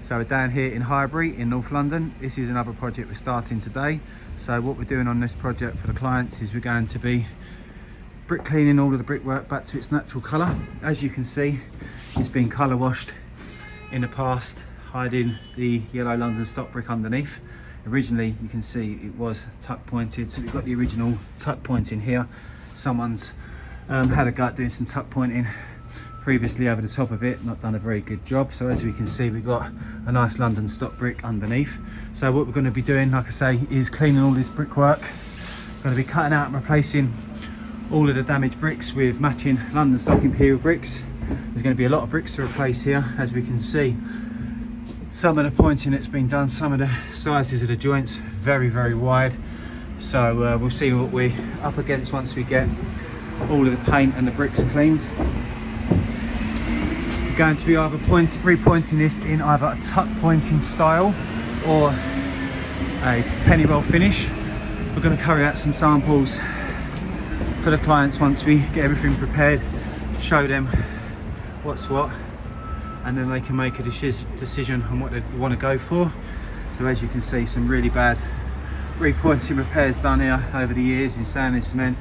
So we're down here in Highbury in North London. This is another project we're starting today. So what we're doing on this project for the clients is we're going to be brick cleaning all of the brickwork back to its natural colour. As you can see, it's been colour washed in the past, hiding the yellow London stock brick underneath. Originally, you can see it was tuck pointed, so we've got the original tuck point in here. Someone's had a go at doing some tuck pointing previously over the top of it, not done a very good job. So as we can see, we've got a nice London stock brick underneath. So what we're going to be doing, like I say, is cleaning all this brickwork. We're going to be cutting out and replacing all of the damaged bricks with matching London stock imperial bricks. There's going to be a lot of bricks to replace here. As we can see, some of the pointing that's been done, some of the sizes of the joints very, very wide. So we'll see what we're up against once we get all of the paint and the bricks cleaned. We're going to be either repointing this in either a tuck pointing style or a penny roll finish. We're going to carry out some samples for the clients once we get everything prepared, show them what's what, and then they can make a decision on what they want to go for. So as you can see, some really bad repointing repairs done here over the years in sand and cement.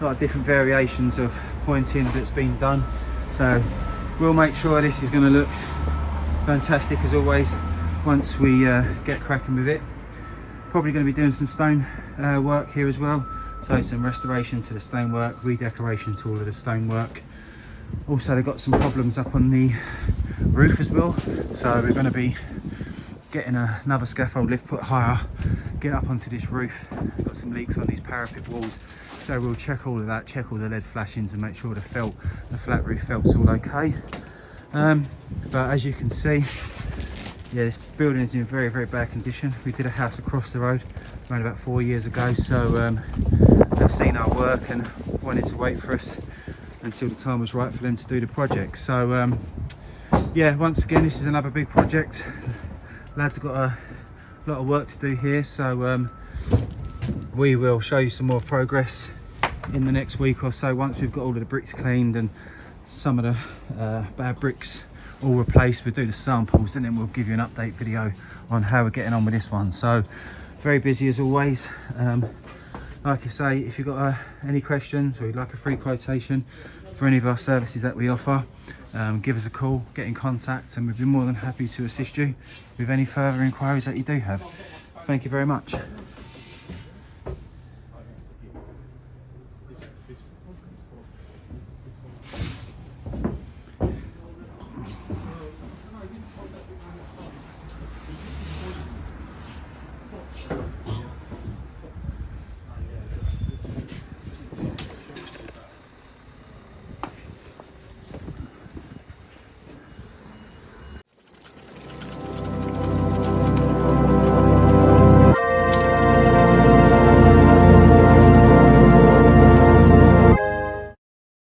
A lot of different variations of pointing that's been done. So we'll make sure this is going to look fantastic as always once we get cracking with it. Probably going to be doing some stone work here as well. So some restoration to the stonework, redecoration to all of the stonework. Also, they've got some problems up on the roof as well. So we're going to be getting another scaffold lift put higher, get up onto this roof. We've got some leaks on these parapet walls. So we'll check all of that, check all the lead flashings and make sure the flat roof felt's all okay. But as you can see, yeah, this building is in very, very bad condition. We did a house across the road around about 4 years ago. So they've seen our work and wanted to wait for us until the time was right for them to do the project. So yeah, once again, this is another big project. Lads have got a lot of work to do here. So we will show you some more progress in the next week or so once we've got all of the bricks cleaned and some of the bad bricks all replaced. We'll do the samples and then we'll give you an update video on how we're getting on with this one. So very busy as always. Like I say, if you've got any questions or you'd like a free quotation for any of our services that we offer, give us a call, get in contact, and we'd be more than happy to assist you with any further inquiries that you do have. Thank you very much.